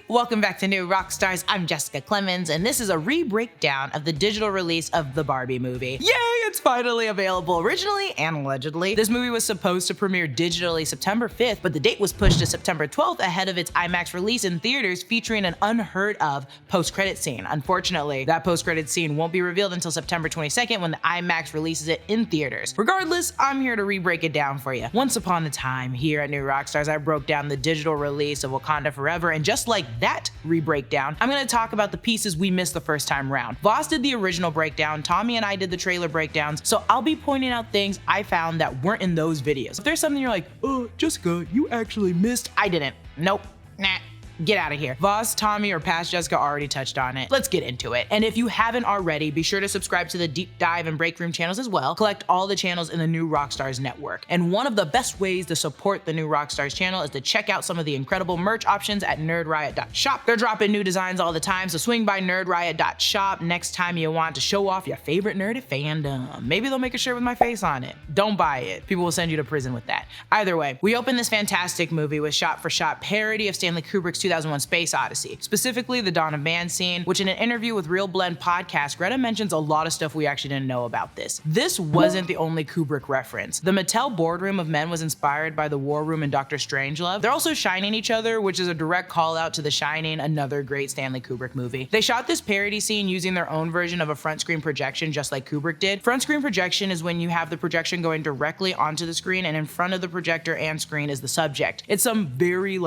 Welcome back to New Rockstars. I'm Jessica Clemons, and this is a re-breakdown of the digital release of the Barbie movie. Yay, it's finally available. Originally and allegedly, this movie was supposed to premiere digitally September 5th, but the date was pushed to September 12th ahead of its IMAX release in theaters, featuring an unheard of post-credit scene. Unfortunately, that post-credit scene won't be revealed until September 22nd when the IMAX releases it in theaters. Regardless, I'm here to re-break it down for you. Once upon a time, here at New Rockstars, I broke down the digital release of Wakanda Forever, and just like that re-breakdown, I'm going to talk about the pieces we missed the first time round. Voss did the original breakdown, Tommy and I did the trailer breakdowns, so I'll be pointing out things I found that weren't in those videos. If there's something you're like, oh, Jessica, you actually missed, I didn't. Nope. Nah. Get out of here. Voss, Tommy, or past Jessica already touched on it. Let's get into it. And if you haven't already, be sure to subscribe to the Deep Dive and Break Room channels as well. Collect all the channels in the New Rockstars network. And one of the best ways to support the New Rockstars channel is to check out some of the incredible merch options at nerdriot.shop. They're dropping new designs all the time, so swing by nerdriot.shop next time you want to show off your favorite nerdy fandom. Maybe they'll make a shirt with my face on it. Don't buy it. People will send you to prison with that. Either way, we open this fantastic movie with shot-for-shot parody of Stanley Kubrick's 2001 Space Odyssey, specifically the Dawn of Man scene, which in an interview with Real Blend podcast, Greta mentions a lot of stuff we actually didn't know about this. This wasn't the only Kubrick reference. The Mattel boardroom of men was inspired by the War Room in Doctor Strangelove. They're also shining each other, which is a direct call out to The Shining, another great Stanley Kubrick movie. They shot this parody scene using their own version of a front screen projection, just like Kubrick did. Front screen projection is when you have the projection going directly onto the screen, and in front of the projector and screen is the subject. It's some very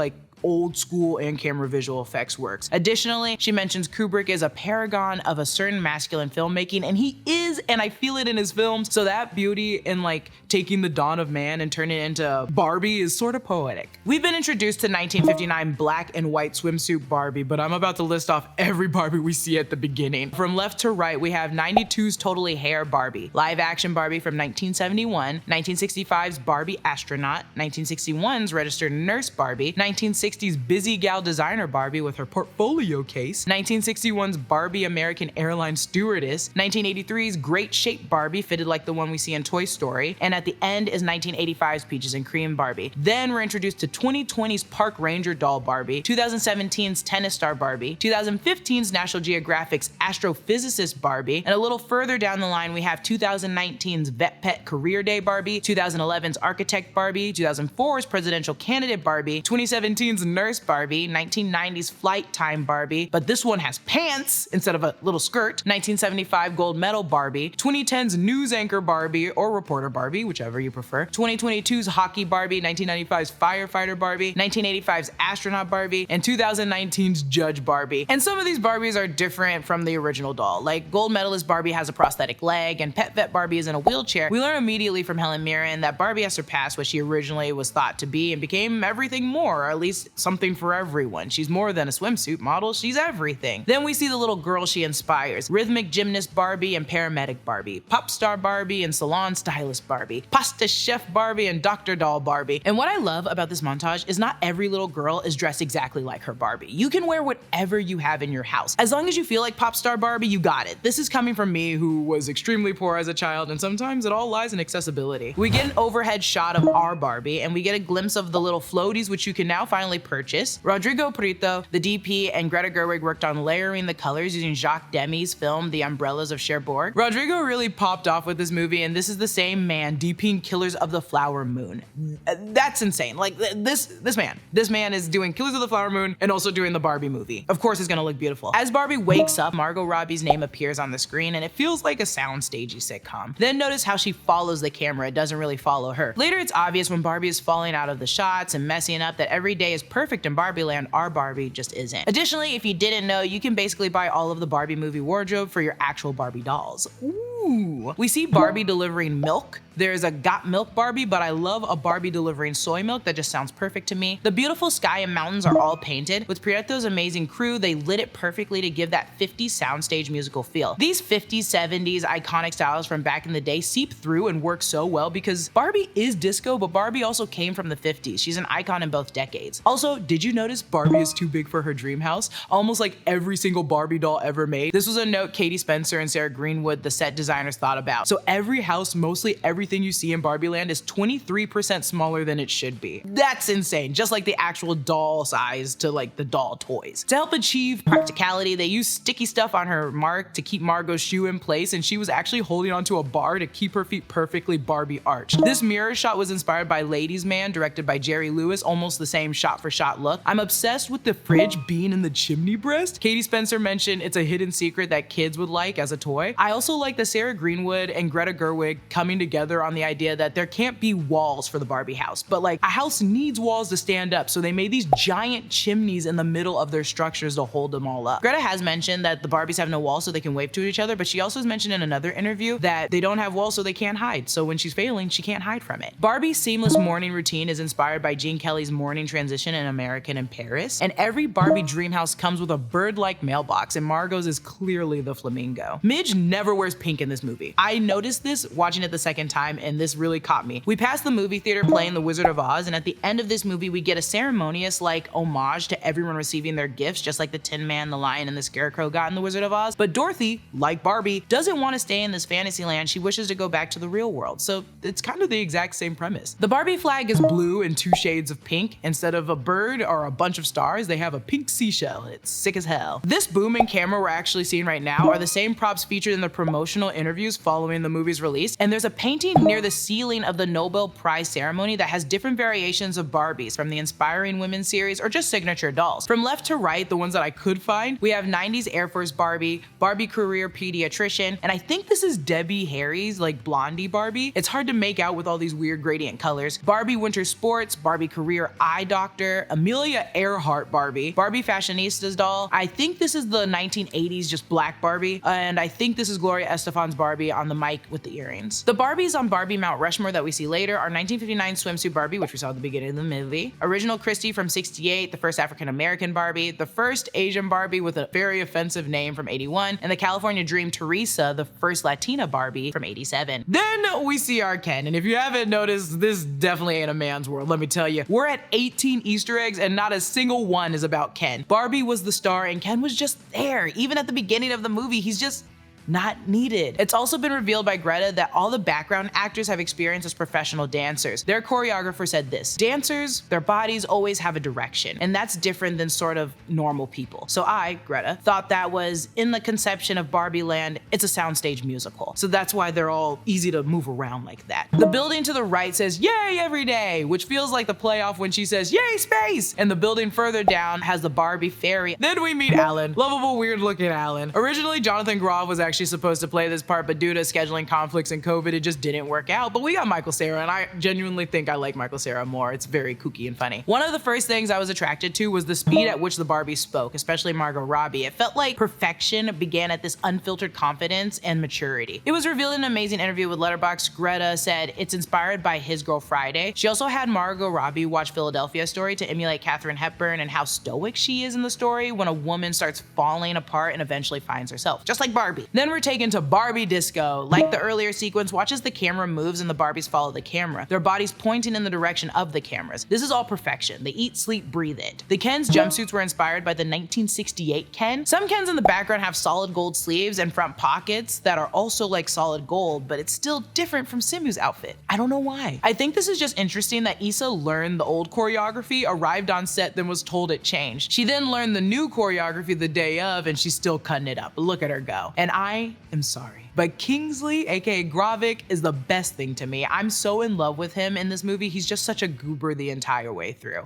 old school and camera visual effects works. Additionally, she mentions Kubrick is a paragon of a certain masculine filmmaking, and he is, and I feel it in his films, so that beauty in taking the Dawn of Man and turning it into Barbie is sort of poetic. We've been introduced to 1959 black and white swimsuit Barbie, but I'm about to list off every Barbie we see at the beginning. From left to right, we have 92's Totally Hair Barbie, live action Barbie from 1971, 1965's Barbie Astronaut, 1961's Registered Nurse Barbie, 1960's Busy Gal Designer Barbie with her portfolio case, 1961's Barbie American Airlines Stewardess, 1983's Great Shape Barbie fitted like the one we see in Toy Story, and at the end is 1985's Peaches and Cream Barbie. Then we're introduced to 2020's Park Ranger Doll Barbie, 2017's Tennis Star Barbie, 2015's National Geographic's Astrophysicist Barbie, and a little further down the line we have 2019's Vet Pet Career Day Barbie, 2011's Architect Barbie, 2004's Presidential Candidate Barbie, 2017's Nurse Barbie, 1990's Flight Time Barbie, but this one has pants instead of a little skirt, 1975 Gold Medal Barbie, 2010's News Anchor Barbie or Reporter Barbie, whichever you prefer, 2022's Hockey Barbie, 1995's Firefighter Barbie, 1985's Astronaut Barbie, and 2019's Judge Barbie. And some of these Barbies are different from the original doll. Like Gold Medalist Barbie has a prosthetic leg, and Pet Vet Barbie is in a wheelchair. We learn immediately from Helen Mirren that Barbie has surpassed what she originally was thought to be and became everything more, or at least something for everyone. She's more than a swimsuit model, she's everything. Then we see the little girl she inspires: rhythmic gymnast Barbie and paramedic Barbie, pop star Barbie and salon stylist Barbie, pasta chef Barbie and Dr. Doll Barbie. And what I love about this montage is not every little girl is dressed exactly like her Barbie. You can wear whatever you have in your house. As long as you feel like pop star Barbie, you got it. This is coming from me, who was extremely poor as a child, and sometimes it all lies in accessibility. We get an overhead shot of our Barbie, and we get a glimpse of the little floaties, which you can now finally purchase. Rodrigo Prieto, the DP, and Greta Gerwig worked on layering the colors using Jacques Demy's film The Umbrellas of Cherbourg. Rodrigo really popped off with this movie, and this is the same man DPing Killers of the Flower Moon. That's insane. This man is doing Killers of the Flower Moon and also doing the Barbie movie. Of course it's gonna look beautiful. As Barbie wakes up, Margot Robbie's name appears on the screen, and it feels like a soundstagey sitcom. Then notice how she follows the camera. It doesn't really follow her. Later it's obvious when Barbie is falling out of the shots and messing up that every day is perfect in Barbie Land. Our Barbie just isn't. Additionally, if you didn't know, you can basically buy all of the Barbie movie wardrobe for your actual Barbie dolls. Ooh. We see Barbie delivering milk. There's a Got Milk Barbie, but I love a Barbie delivering soy milk. That just sounds perfect to me. The beautiful sky and mountains are all painted. With Prieto's amazing crew, they lit it perfectly to give that 50s soundstage musical feel. These 50s, 70s iconic styles from back in the day seep through and work so well because Barbie is disco, but Barbie also came from the 50s. She's an icon in both decades. Also, did you notice Barbie is too big for her dream house? Almost like every single Barbie doll ever made. This was a note Katie Spencer and Sarah Greenwood, the set designers, thought about. So every house, mostly every everything you see in Barbie Land is 23% smaller than it should be. That's insane, just like the actual doll size to like the doll toys. To help achieve practicality, they used sticky stuff on her mark to keep Margot's shoe in place, and she was actually holding onto a bar to keep her feet perfectly Barbie arched. This mirror shot was inspired by Ladies Man, directed by Jerry Lewis, almost the same shot for shot look. I'm obsessed with the fridge being in the chimney breast. Katie Spencer mentioned it's a hidden secret that kids would like as a toy. I also like the Sarah Greenwood and Greta Gerwig coming together on the idea that there can't be walls for the Barbie house, but like a house needs walls to stand up, so they made these giant chimneys in the middle of their structures to hold them all up. Greta has mentioned that the Barbies have no walls so they can wave to each other, but she also has mentioned in another interview that they don't have walls so they can't hide, so when she's failing, she can't hide from it. Barbie's seamless morning routine is inspired by Gene Kelly's morning transition in American in Paris, and every Barbie dream house comes with a bird-like mailbox, and Margot's is clearly the flamingo. Midge never wears pink in this movie. I noticed this watching it the second time, and this really caught me. We passed the movie theater playing The Wizard of Oz, and at the end of this movie, we get a ceremonious like homage to everyone receiving their gifts, just like the Tin Man, the Lion, and the Scarecrow got in The Wizard of Oz. But Dorothy, like Barbie, doesn't want to stay in this fantasy land. She wishes to go back to the real world. So it's kind of the exact same premise. The Barbie flag is blue and 2 shades of pink. Instead of a bird or a bunch of stars, they have a pink seashell. It's sick as hell. This boom and camera we're actually seeing right now are the same props featured in the promotional interviews following the movie's release. And there's a painting near the ceiling of the Nobel Prize ceremony that has different variations of Barbies from the Inspiring Women series or just signature dolls. From left to right, the ones that I could find, we have 90s Air Force Barbie, Barbie career pediatrician, and I think this is Debbie Harry's like blondie Barbie. It's hard to make out with all these weird gradient colors. Barbie winter sports, Barbie career eye doctor, Amelia Earhart Barbie, Barbie fashionistas doll. I think this is the 1980s just black Barbie, and I think this is Gloria Estefan's Barbie on the mic with the earrings. The Barbies on Barbie Mount Rushmore that we see later are 1959 swimsuit Barbie, which we saw at the beginning of the movie, original Christie from 68, the first African-American Barbie, the first Asian Barbie with a very offensive name from 81, and the California Dream Teresa, the first Latina Barbie from 87. Then we see our Ken, and if you haven't noticed, this definitely ain't a man's world, let me tell you. We're at 18 Easter eggs and not a single one is about Ken. Barbie was the star and Ken was just there. Even at the beginning of the movie, he's just not needed. It's also been revealed by Greta that all the background actors have experience as professional dancers. Their choreographer said this: dancers, their bodies always have a direction, and that's different than sort of normal people. So I, Greta, thought that was in the conception of Barbie Land, it's a soundstage musical. So that's why they're all easy to move around like that. The building to the right says, "Yay every day," which feels like the playoff when she says, "Yay space!" And the building further down has the Barbie ferry. Then we meet Alan, lovable, weird looking Alan. Originally, Jonathan Groff was actually supposed to play this part, but due to scheduling conflicts and COVID, it just didn't work out. But we got Michael Cera, and I genuinely think I like Michael Cera more. It's very kooky and funny. One of the first things I was attracted to was the speed at which the Barbies spoke, especially Margot Robbie. It felt like perfection began at this unfiltered confidence and maturity. It was revealed in an amazing interview with Letterboxd. Greta said it's inspired by His Girl Friday. She also had Margot Robbie watch Philadelphia Story to emulate Katharine Hepburn and how stoic she is in the story when a woman starts falling apart and eventually finds herself, just like Barbie. Then we're taken to Barbie disco. Like the earlier sequence, watch as the camera moves and the Barbies follow the camera, their bodies pointing in the direction of the cameras. This is all perfection. They eat, sleep, breathe it. The Ken's jumpsuits were inspired by the 1968 Ken. Some Kens in the background have solid gold sleeves and front pockets that are also like solid gold, but it's still different from Simu's outfit. I don't know why. I think this is just interesting that Issa learned the old choreography, arrived on set, then was told it changed. She then learned the new choreography the day of, and she's still cutting it up. Look at her go. And I am sorry, but Kingsley, aka Gravik, is the best thing to me. I'm so in love with him in this movie. He's just such a goober the entire way through.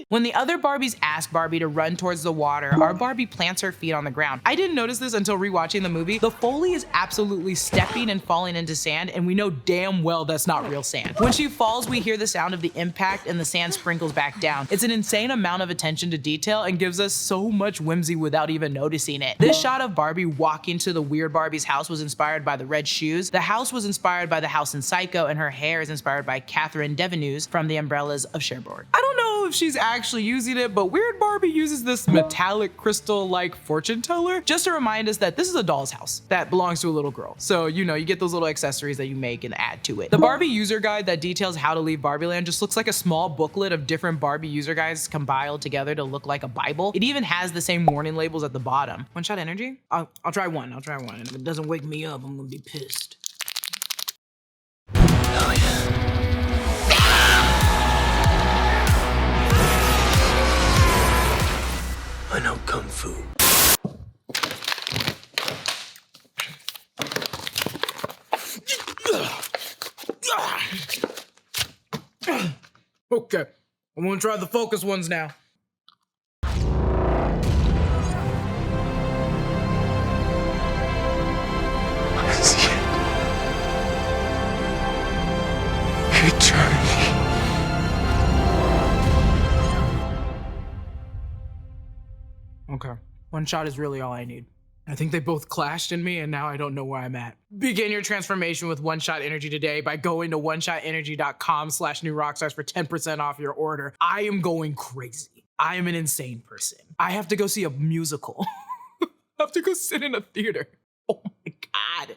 When the other Barbies ask Barbie to run towards the water, our Barbie plants her feet on the ground. I didn't notice this until rewatching the movie. The Foley is absolutely stepping and falling into sand, and we know damn well that's not real sand. When she falls, we hear the sound of the impact and the sand sprinkles back down. It's an insane amount of attention to detail and gives us so much whimsy without even noticing it. This shot of Barbie walking to the weird Barbie's house was inspired by the red shoes. The house was inspired by the house in Psycho, and her hair is inspired by Catherine Deneuve from The Umbrellas of Cherbourg. I don't know if she's Barbie's actually using it, but Weird Barbie uses this metallic crystal-like fortune teller just to remind us that this is a doll's house that belongs to a little girl. So, you know, you get those little accessories that you make and add to it. The Barbie user guide that details how to leave Barbie Land just looks like a small booklet of different Barbie user guides compiled together to look like a Bible. It even has the same warning labels at the bottom. One shot energy? I'll try one. And if it doesn't wake me up, I'm gonna be pissed. Oh yeah. I know Kung Fu. Okay, I'm gonna try the focus ones now. Okay, one shot is really all I need. I think they both clashed in me and now I don't know where I'm at. Begin your transformation with One Shot Energy today by going to oneshotenergy.com/newrockstars for 10% off your order. I am going crazy. I am an insane person. I have to go see a musical. I have to go sit in a theater. Oh my God.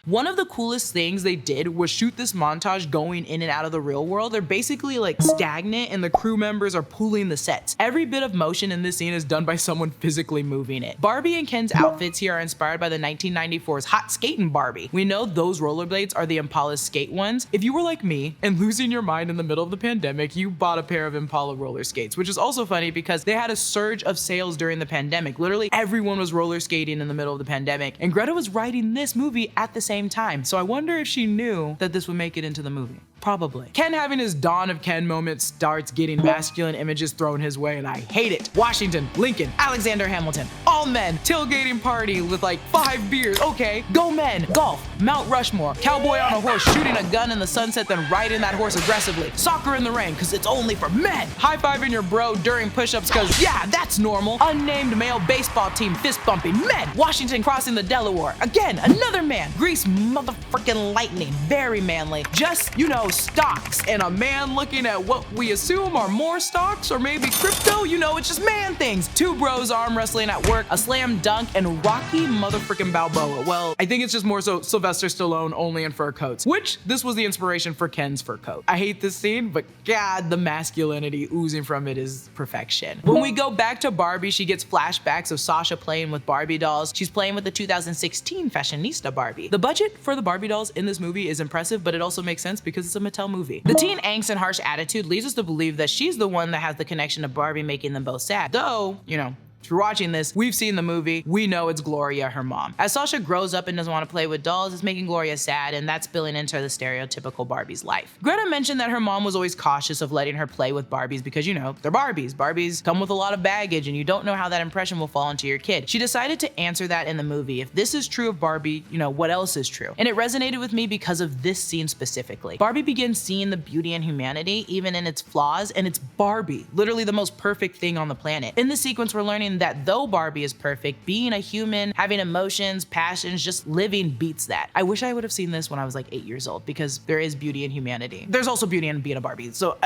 One of the coolest things they did was shoot this montage going in and out of the real world. They're basically like stagnant and the crew members are pulling the sets. Every bit of motion in this scene is done by someone physically moving it. Barbie and Ken's outfits here are inspired by the 1994's Hot Skatin' Barbie. We know those rollerblades are the Impala skate ones. If you were like me and losing your mind in the middle of the pandemic, you bought a pair of Impala roller skates, which is also funny because they had a surge of sales during the pandemic. Literally everyone was roller skating in the middle of the pandemic, and Greta was writing this movie at the same time. So I wonder if she knew that this would make it into the movie. Probably. Ken having his Dawn of Ken moment starts getting masculine images thrown his way and I hate it. Washington, Lincoln, Alexander Hamilton, all men, tailgating party with like 5 beers. Okay, go men, golf, Mount Rushmore, cowboy on a horse shooting a gun in the sunset then riding that horse aggressively, soccer in the rain cause it's only for men, high-fiving your bro during push-ups cause yeah, that's normal, unnamed male baseball team fist bumping, men, Washington crossing the Delaware, again, another man, Grease motherfucking lightning, very manly, just, you know, stocks and a man looking at what we assume are more stocks or maybe crypto, you know, it's just man things. 2 bros arm wrestling at work, a slam dunk, and Rocky motherfucking Balboa. Well, I think it's just more so Sylvester Stallone only in fur coats, which this was the inspiration for Ken's fur coat. I hate this scene, but God, the masculinity oozing from it is perfection. When we go back to Barbie, she gets flashbacks of Sasha playing with Barbie dolls. She's playing with the 2016 fashionista Barbie. The budget for the Barbie dolls in this movie is impressive, but it also makes sense because it's a Mattel movie. The teen angst and harsh attitude leads us to believe that she's the one that has the connection to Barbie, making them both sad. Though, you know, if you're watching this, we've seen the movie, we know it's Gloria, her mom. As Sasha grows up and doesn't want to play with dolls, it's making Gloria sad, and that's spilling into the stereotypical Barbie's life. Greta mentioned that her mom was always cautious of letting her play with Barbies because, you know, they're Barbies. Barbies come with a lot of baggage and you don't know how that impression will fall onto your kid. She decided to answer that in the movie. If this is true of Barbie, you know, what else is true? And it resonated with me because of this scene specifically. Barbie begins seeing the beauty and humanity, even in its flaws, and it's Barbie, literally the most perfect thing on the planet. In this sequence, we're learning that though Barbie is perfect, being a human, having emotions, passions, just living beats that. I wish I would have seen this when I was like 8 years old because there is beauty in humanity. There's also beauty in being a Barbie, so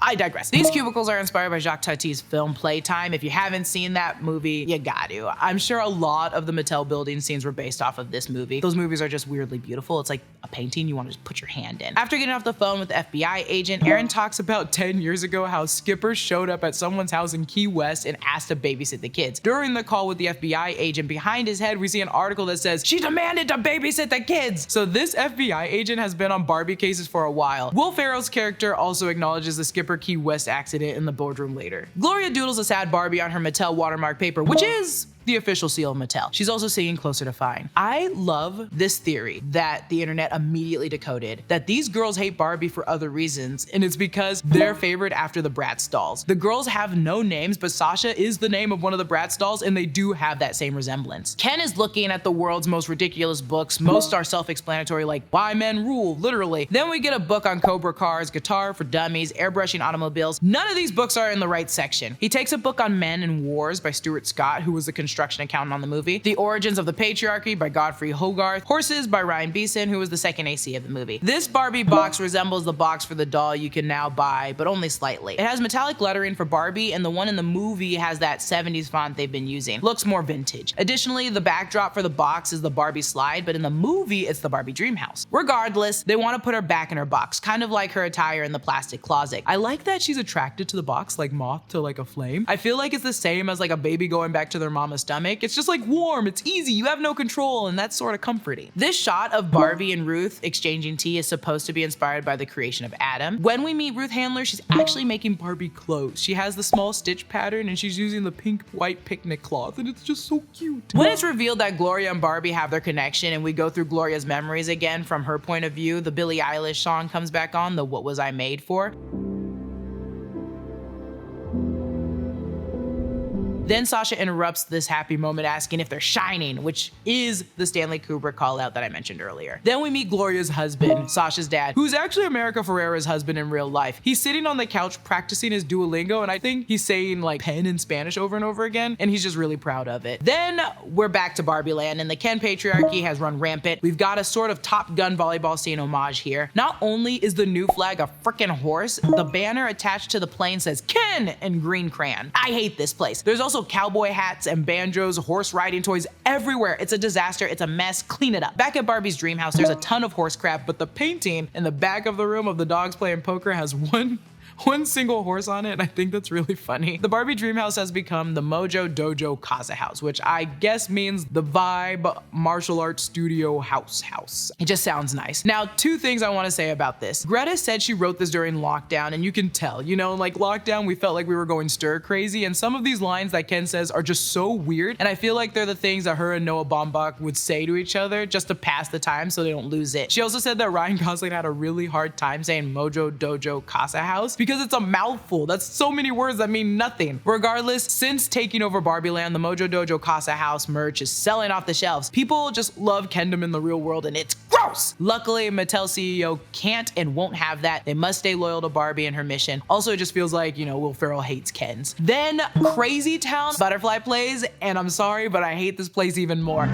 I digress. These cubicles are inspired by Jacques Tati's film Playtime. If you haven't seen that movie, you got to. I'm sure a lot of the Mattel building scenes were based off of this movie. Those movies are just weirdly beautiful. It's like a painting you want to just put your hand in. After getting off the phone with the FBI agent, Aaron talks about 10 years ago how Skipper showed up at someone's house in Key West and asked to babysit the kids. During the call with the FBI agent, behind his head, we see an article that says, "She demanded to babysit the kids." So this FBI agent has been on Barbie cases for a while. Will Ferrell's character also acknowledges the Skipper Key West accident in the boardroom later. Gloria doodles a sad Barbie on her Mattel watermark paper, which is the official seal of Mattel. She's also singing Closer to Fine. I love this theory that the internet immediately decoded, that these girls hate Barbie for other reasons, and it's because they're favored after the Bratz dolls. The girls have no names, but Sasha is the name of one of the Bratz dolls, and they do have that same resemblance. Ken is looking at the world's most ridiculous books. Most are self-explanatory, like Why Men Rule, literally. Then we get a book on Cobra cars, guitar for dummies, airbrushing automobiles. None of these books are in the right section. He takes a book on Men and Wars by Stuart Scott, who was the constructor construction accountant on the movie. The Origins of the Patriarchy by Godfrey Hogarth. Horses by Ryan Beeson, who was the second AC of the movie. This Barbie box resembles the box for the doll you can now buy, but only slightly. It has metallic lettering for Barbie, and the one in the movie has that 70s font they've been using. Looks more vintage. Additionally, the backdrop for the box is the Barbie slide, but in the movie, it's the Barbie dream house. Regardless, they want to put her back in her box, kind of like her attire in the plastic closet. I like that she's attracted to the box like moth to like a flame. I feel like it's the same as like a baby going back to their mama's stomach. It's just like warm, it's easy, you have no control, and that's sort of comforting. This shot of Barbie and Ruth exchanging tea is supposed to be inspired by the creation of Adam. When we meet Ruth Handler, she's actually making Barbie clothes. She has the small stitch pattern and she's using the pink white picnic cloth, and it's just so cute. When it's revealed that Gloria and Barbie have their connection and we go through Gloria's memories again from her point of view, the Billie Eilish song comes back on, the What Was I Made For? Then Sasha interrupts this happy moment asking if they're shining, which is the Stanley Kubrick call out that I mentioned earlier. Then we meet Gloria's husband, Sasha's dad, who's actually America Ferrera's husband in real life. He's sitting on the couch practicing his Duolingo, and I think he's saying like pen in Spanish over and over again, and he's just really proud of it. Then we're back to Barbie land, and the Ken patriarchy has run rampant. We've got a sort of Top Gun volleyball scene homage here. Not only is the new flag a freaking horse, the banner attached to the plane says Ken in green crayon. I hate this place. There's also cowboy hats and banjos, horse riding toys everywhere. It's a disaster, it's a mess, clean it up. Back at Barbie's dream house, there's a ton of horse crap, but the painting in the back of the room of the dogs playing poker has one single horse on it, and I think that's really funny. The Barbie dream house has become the Mojo Dojo Casa house, which I guess means the Vibe Martial Arts Studio house. It just sounds nice. Now, two things I want to say about this. Greta said she wrote this during lockdown, and you can tell, you know, like lockdown, we felt like we were going stir crazy, and some of these lines that Ken says are just so weird, and I feel like they're the things that her and Noah Baumbach would say to each other just to pass the time so they don't lose it. She also said that Ryan Gosling had a really hard time saying Mojo Dojo Casa house because it's a mouthful. That's so many words that mean nothing. Regardless, since taking over Barbie Land, the Mojo Dojo Casa house merch is selling off the shelves. People just love Kendom in the real world, and it's gross. Luckily, Mattel CEO can't and won't have that. They must stay loyal to Barbie and her mission. Also, it just feels like, you know, Will Ferrell hates Kens. Then Crazy Town Butterfly plays, and I'm sorry, but I hate this place even more.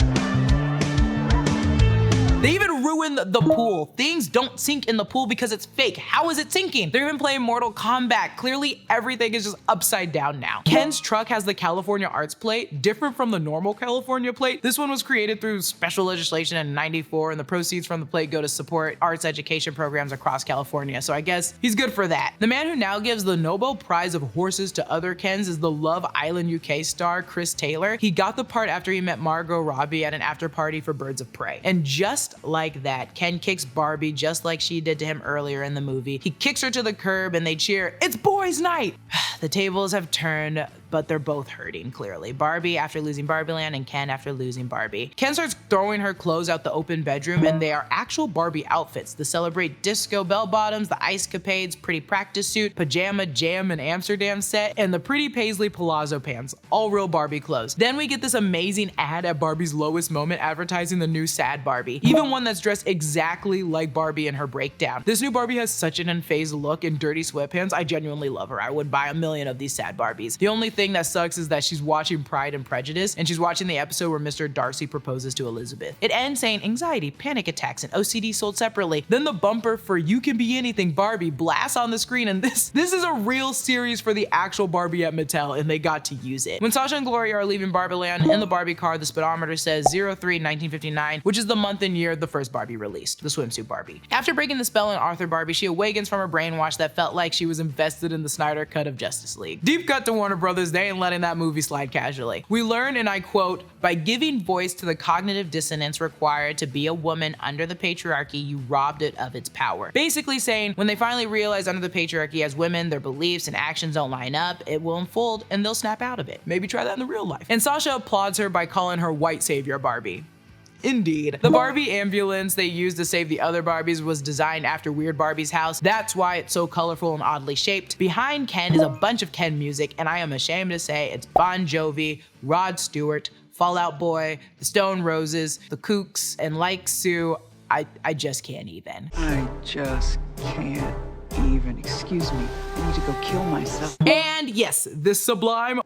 They even ruined the pool. Things don't sink in the pool because it's fake. How is it sinking? They're even playing Mortal Kombat. Clearly, everything is just upside down now. Ken's truck has the California Arts plate, different from the normal California plate. This one was created through special legislation in '94, and the proceeds from the plate go to support arts education programs across California. So I guess he's good for that. The man who now gives the Nobel Prize of Horses to other Kens is the Love Island UK star Chris Taylor. He got the part after he met Margot Robbie at an after party for Birds of Prey. And just like that, Ken kicks Barbie just like she did to him earlier in the movie. He kicks her to the curb and they cheer, "It's boys' night!" The tables have turned, but they're both hurting, clearly. Barbie after losing Barbie Land and Ken after losing Barbie. Ken starts throwing her clothes out the open bedroom, and they are actual Barbie outfits. The Celebrate Disco bell bottoms, the Ice Capades pretty practice suit, pajama jam and Amsterdam set, and the pretty paisley palazzo pants, all real Barbie clothes. Then we get this amazing ad at Barbie's lowest moment advertising the new Sad Barbie, even one that's dressed exactly like Barbie in her breakdown. This new Barbie has such an unfazed look in dirty sweatpants. I genuinely love her. I would buy a million of these Sad Barbies. The only thing that sucks is that she's watching Pride and Prejudice, and she's watching the episode where Mr. Darcy proposes to Elizabeth. It ends saying anxiety, panic attacks, and OCD sold separately. Then the bumper for You Can Be Anything Barbie blasts on the screen, and this is a real series for the actual Barbie at Mattel, and they got to use it. When Sasha and Gloria are leaving Barbie Land, in the Barbie car, the speedometer says 03-1959, which is the month and year the first Barbie released, the swimsuit Barbie. After breaking the spell on Arthur Barbie, she awakens from her brainwash that felt like she was invested in the Snyder cut of Justice League. Deep cut to Warner Brothers, they ain't letting that movie slide casually. We learn, and I quote, "By giving voice to the cognitive dissonance required to be a woman under the patriarchy, you robbed it of its power." Basically saying, when they finally realize under the patriarchy as women, their beliefs and actions don't line up, it will unfold and they'll snap out of it. Maybe try that in the real life. And Sasha applauds her by calling her white savior Barbie. Indeed. The Barbie ambulance they used to save the other Barbies was designed after Weird Barbie's house. That's why it's so colorful and oddly shaped. Behind Ken is a bunch of Ken music, and I am ashamed to say it's Bon Jovi, Rod Stewart, Fall Out Boy, the Stone Roses, the Kooks, and like Sue, I just can't even. I just can't even. Excuse me. I need to go kill myself. And yes, this sublime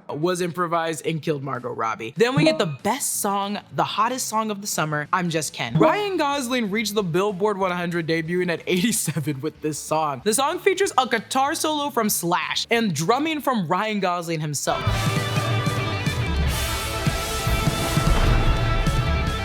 was improvised and killed Margot Robbie. Then we get the best song, the hottest song of the summer, I'm Just Ken. Ryan Gosling reached the Billboard 100, debuting at 87 with this song. The song features a guitar solo from Slash and drumming from Ryan Gosling himself.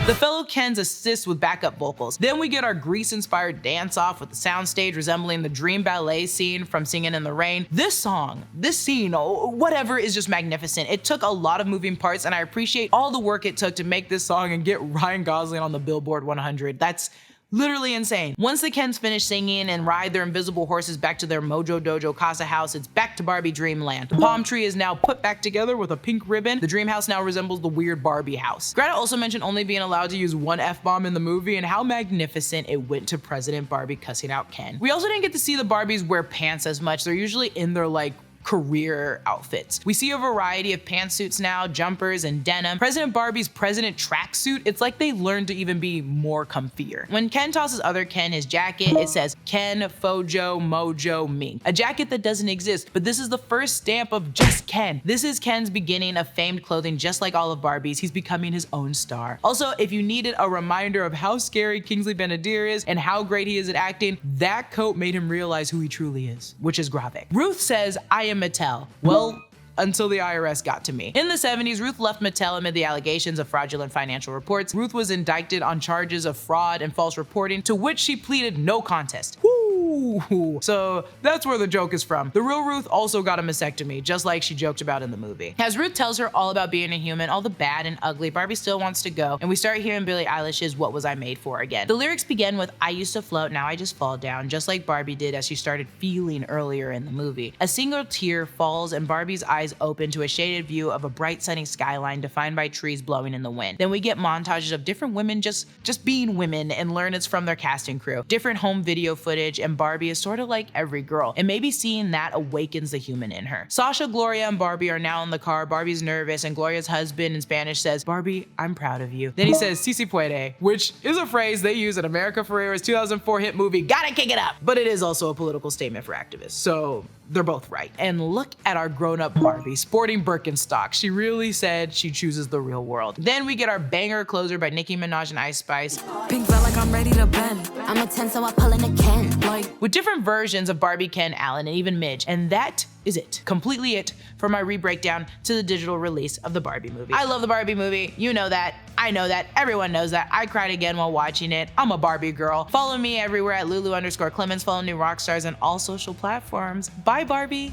The fellow Kens assist with backup vocals. Then we get our Grease-inspired dance-off with the soundstage resembling the dream ballet scene from Singin' in the Rain. This song, this scene, whatever, is just magnificent. It took a lot of moving parts, and I appreciate all the work it took to make this song and get Ryan Gosling on the Billboard 100. That's literally insane. Once the Kens finish singing and ride their invisible horses back to their Mojo Dojo Costa house, it's back to Barbie Dreamland. The palm tree is now put back together with a pink ribbon. The dream house now resembles the weird Barbie house. Greta also mentioned only being allowed to use one F-bomb in the movie and how magnificent it went to President Barbie cussing out Ken. We also didn't get to see the Barbies wear pants as much. They're usually in their career outfits. We see a variety of pantsuits now, jumpers, and denim. President Barbie's president tracksuit, it's like they learned to even be more comfier. When Ken tosses other Ken his jacket, it says Ken, Fojo, Mojo, Mink. A jacket that doesn't exist, but this is the first stamp of just Ken. This is Ken's beginning of famed clothing, just like all of Barbie's. He's becoming his own star. Also, if you needed a reminder of how scary Kingsley Ben-Adir is and how great he is at acting, that coat made him realize who he truly is, which is graphic. Ruth says, I am Mattel. Well, until the IRS got to me. In the 70s, Ruth left Mattel amid the allegations of fraudulent financial reports. Ruth was indicted on charges of fraud and false reporting, to which she pleaded no contest. So that's where the joke is from. The real Ruth also got a mastectomy, just like she joked about in the movie. As Ruth tells her all about being a human, all the bad and ugly, Barbie still wants to go, and we start hearing Billie Eilish's What Was I Made For again. The lyrics begin with, I used to float, now I just fall down, just like Barbie did as she started feeling earlier in the movie. A single tear falls and Barbie's eyes open to a shaded view of a bright sunny skyline defined by trees blowing in the wind. Then we get montages of different women just being women and learn it's from their casting crew. Different home video footage, and Barbie is sort of like every girl, and maybe seeing that awakens the human in her. Sasha, Gloria, and Barbie are now in the car. Barbie's nervous, and Gloria's husband in Spanish says, Barbie, I'm proud of you. Then he says, si puede, which is a phrase they use in America Ferrera's 2004 hit movie, Gotta Kick It Up. But it is also a political statement for activists, so they're both right. And look at our grown-up Barbie, sporting Birkenstock. She really said she chooses the real world. Then we get our banger closer by Nicki Minaj and Ice Spice. Pink felt like I'm ready to bend. I'm a 10, so I pull in a Ken. With different versions of Barbie, Ken, Alan, and even Midge. And that is it, completely it, for my re-breakdown to the digital release of the Barbie movie. I love the Barbie movie, you know that, I know that, everyone knows that. I cried again while watching it. I'm a Barbie girl. Follow me everywhere at Lulu_Clemons, follow new Rockstars on all social platforms. Bye, Barbie.